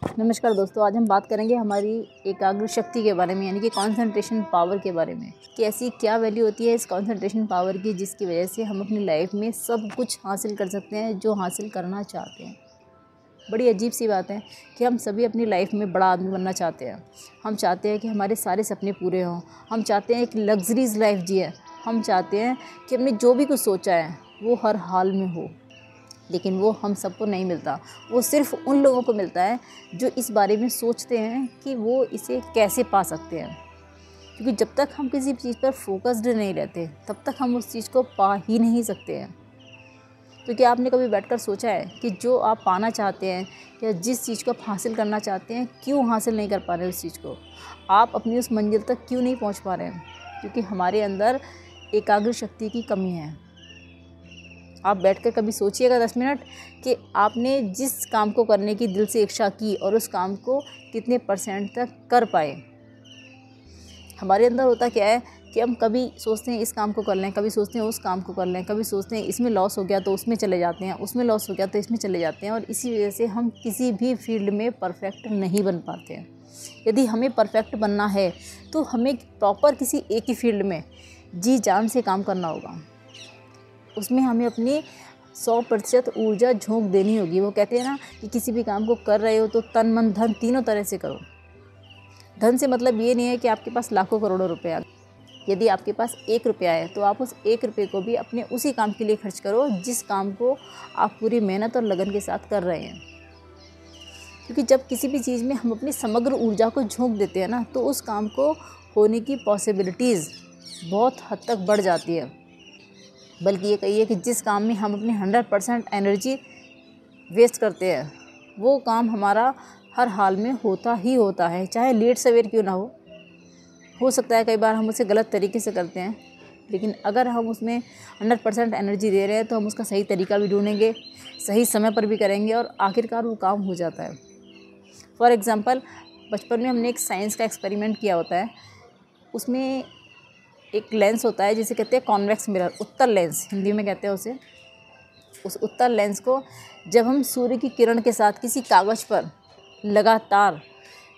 नमस्कार दोस्तों, आज हम बात करेंगे हमारी एकाग्र शक्ति के बारे में, यानी कि कंसंट्रेशन पावर के बारे में कि ऐसी क्या वैल्यू होती है इस कंसंट्रेशन पावर की जिसकी वजह से हम अपनी लाइफ में सब कुछ हासिल कर सकते हैं जो हासिल करना चाहते हैं। बड़ी अजीब सी बात है कि हम सभी अपनी लाइफ में बड़ा आदमी बनना चाहते हैं। हम चाहते हैं कि हमारे सारे सपने पूरे हों। हम चाहते हैं एक लग्जरीज लाइफ जिए। हम चाहते हैं कि हमने जो भी कुछ सोचा है वो हर हाल में हो, लेकिन वो हम सबको नहीं मिलता। वो सिर्फ उन लोगों को मिलता है जो इस बारे में सोचते हैं कि वो इसे कैसे पा सकते हैं। क्योंकि जब तक हम किसी चीज़ पर फोकस्ड नहीं रहते तब तक हम उस चीज़ को पा ही नहीं सकते हैं। तो क्या आपने कभी बैठकर सोचा है कि जो आप पाना चाहते हैं या जिस चीज़ को आप हासिल करना चाहते हैं क्यों हासिल नहीं कर पा रहे उस चीज़ को? आप अपनी उस मंजिल तक क्यों नहीं पहुंच पा रहे हैं? क्योंकि हमारे अंदर एकाग्र शक्ति की कमी है। आप बैठकर कभी सोचिएगा 10 मिनट कि आपने जिस काम को करने की दिल से इच्छा की और उस काम को कितने % तक कर पाए। हमारे अंदर होता क्या है कि हम कभी सोचते हैं इस काम को कर लें, कभी सोचते हैं उस काम को कर लें, कभी सोचते हैं इसमें लॉस हो गया तो उसमें चले जाते हैं, उसमें लॉस हो गया तो इसमें चले जाते हैं, और इसी वजह से हम किसी भी फील्ड में परफेक्ट नहीं बन पाते हैं। यदि हमें परफेक्ट बनना है तो हमें प्रॉपर किसी एक ही फील्ड में जी जान से काम करना होगा। उसमें हमें अपनी 100% ऊर्जा झोंक देनी होगी। वो कहते हैं ना कि किसी भी काम को कर रहे हो तो तन मन धन तीनों तरह से करो। धन से मतलब ये नहीं है कि आपके पास लाखों करोड़ों रुपए आ। यदि आपके पास 1 रुपया है तो आप उस 1 रुपये को भी अपने उसी काम के लिए खर्च करो जिस काम को आप पूरी मेहनत और लगन के साथ कर रहे हैं। क्योंकि जब किसी भी चीज़ में हम अपनी समग्र ऊर्जा को झोंक देते हैं ना तो उस काम को होने की पॉसिबिलिटीज़ बहुत हद तक बढ़ जाती है। बल्कि ये कहिए कि जिस काम में हम अपनी 100% एनर्जी वेस्ट करते हैं वो काम हमारा हर हाल में होता ही होता है, चाहे लेट सवेर क्यों ना हो सकता है कई बार हम उसे गलत तरीके से करते हैं, लेकिन अगर हम उसमें 100% एनर्जी दे रहे हैं तो हम उसका सही तरीका भी ढूंढेंगे, सही समय पर भी करेंगे और आखिरकार वो काम हो जाता है। फॉर एग्ज़ाम्पल, बचपन में हमने एक साइंस का एक्सपेरिमेंट किया होता है। उसमें एक लेंस होता है जिसे कहते हैं कॉन्वेक्स मिरर, उत्तल लेंस हिंदी में कहते हैं उसे। उस उत्तल लेंस को जब हम सूर्य की किरण के साथ किसी कागज़ पर लगातार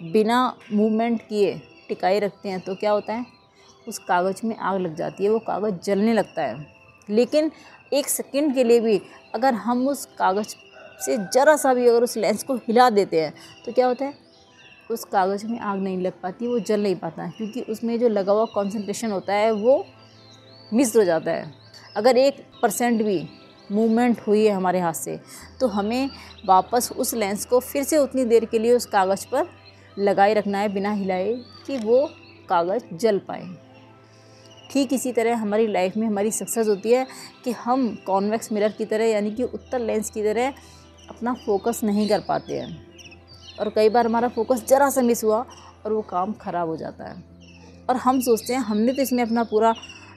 बिना मूवमेंट किए टिकाए रखते हैं तो क्या होता है, उस कागज़ में आग लग जाती है, वो कागज़ जलने लगता है। लेकिन 1 सेकंड के लिए भी अगर हम उस कागज़ से ज़रा सा भी अगर उस लेंस को हिला देते हैं तो क्या होता है, उस कागज़ में आग नहीं लग पाती, वो जल नहीं पाता है, क्योंकि उसमें जो लगा हुआ कंसंट्रेशन होता है वो मिस हो जाता है। अगर 1% भी मूवमेंट हुई है हमारे हाथ से तो हमें वापस उस लेंस को फिर से उतनी देर के लिए उस कागज़ पर लगाए रखना है बिना हिलाए कि वो कागज़ जल पाए। ठीक इसी तरह हमारी लाइफ में हमारी सक्सेस होती है कि हम कॉन्वेक्स मिरर की तरह, यानी कि उत्तल लेंस की तरह अपना फोकस नहीं कर पाते हैं, और कई बार हमारा फोकस ज़रा सा मिस हुआ और वो काम ख़राब हो जाता है। और हम सोचते हैं हमने तो इसमें अपना पूरा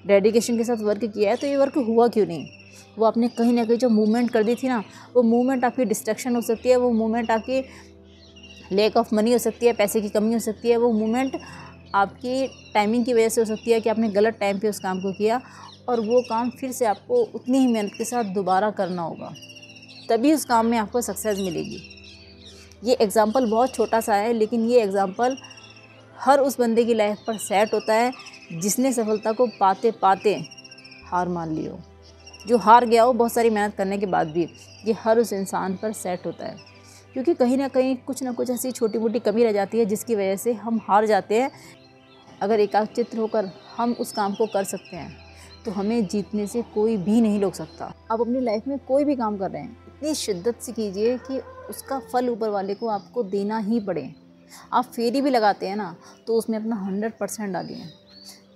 डेडिकेशन के साथ वर्क किया है तो ये वर्क हुआ क्यों नहीं। वो आपने कहीं ना कहीं जो मूवमेंट कर दी थी ना, वो मूवमेंट आपकी डिस्ट्रैक्शन हो सकती है, वो मूवमेंट आपकी लैक ऑफ मनी हो सकती है, पैसे की कमी हो सकती है, वो मूवमेंट आपकी टाइमिंग की वजह से हो सकती है कि आपने गलत टाइम पे उस काम को किया, और वो काम फिर से आपको उतनी ही मेहनत के साथ दोबारा करना होगा, तभी उस काम में आपको सक्सेस मिलेगी। ये एग्ज़ाम्पल बहुत छोटा सा है, लेकिन ये एग्ज़ाम्पल हर उस बंदे की लाइफ पर सेट होता है जिसने सफलता को पाते पाते हार मान ली हो। जो हार गया हो बहुत सारी मेहनत करने के बाद भी, ये हर उस इंसान पर सेट होता है। क्योंकि कहीं ना कहीं कुछ ना कुछ ऐसी छोटी मोटी कमी रह जाती है जिसकी वजह से हम हार जाते हैं। अगर एकाग्रचित्त होकर हम उस काम को कर सकते हैं तो हमें जीतने से कोई भी नहीं रोक सकता। आप अपनी लाइफ में कोई भी काम कर रहे हैं इतनी शिद्दत से कीजिए कि उसका फल ऊपर वाले को आपको देना ही पड़े। आप फेरी भी लगाते हैं ना तो उसमें अपना 100% डालिए।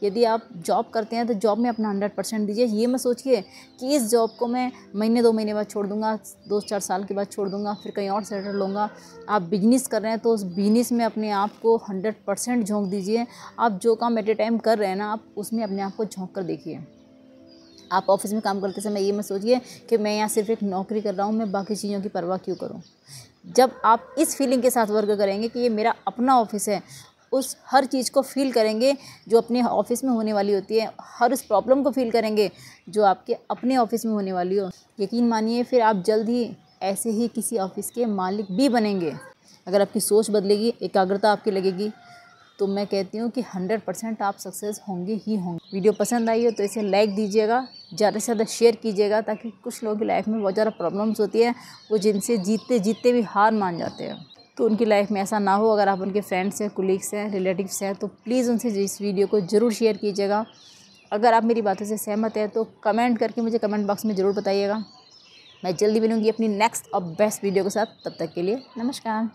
यदि आप जॉब करते हैं तो जॉब में अपना 100% दीजिए। ये मत सोचिए कि इस जॉब को मैं महीने 2 महीने बाद छोड़ दूंगा, 2-4 साल के बाद छोड़ दूंगा, फिर कहीं और सेटल होऊंगा। आप बिजनेस कर रहे हैं तो उस बिजनेस में अपने आप को 100% झोंक दीजिए। आप जो काम एट ए टाइम कर रहे हैं ना, आप उसमें अपने आप को झोंक कर देखिए। आप ऑफिस में काम करते समय ये मत सोचिए कि मैं यहाँ सिर्फ एक नौकरी कर रहा हूँ, मैं बाकी चीज़ों की परवाह क्यों करूँ। जब आप इस फीलिंग के साथ वर्क करेंगे कि ये मेरा अपना ऑफिस है, उस हर चीज़ को फील करेंगे जो अपने ऑफिस में होने वाली होती है, हर उस प्रॉब्लम को फील करेंगे जो आपके अपने ऑफिस में होने वाली हो, यकीन मानिए फिर आप जल्द ही ऐसे ही किसी ऑफिस के मालिक भी बनेंगे। अगर आपकी सोच बदलेगी, एकाग्रता आपकी लगेगी, तो मैं कहती हूँ कि 100% आप सक्सेस होंगे ही होंगे। वीडियो पसंद आई हो तो इसे लाइक दीजिएगा, ज़्यादा से ज़्यादा शेयर कीजिएगा, ताकि कुछ लोगों की लाइफ में बहुत ज़्यादा प्रॉब्लम्स होती है, वो जिनसे जीतते जीतते भी हार मान जाते हैं, तो उनकी लाइफ में ऐसा ना हो। अगर आप उनके फ्रेंड्स हैं, कोलीग्स हैं, रिलेटिव्स हैं, तो प्लीज़ उनसे इस वीडियो को ज़रूर शेयर कीजिएगा। अगर आप मेरी बातों से सहमत हैं तो कमेंट करके मुझे कमेंट बॉक्स में ज़रूर बताइएगा। मैं जल्दी मिलूँगी अपनी नेक्स्ट और बेस्ट वीडियो के साथ। तब तक के लिए नमस्कार।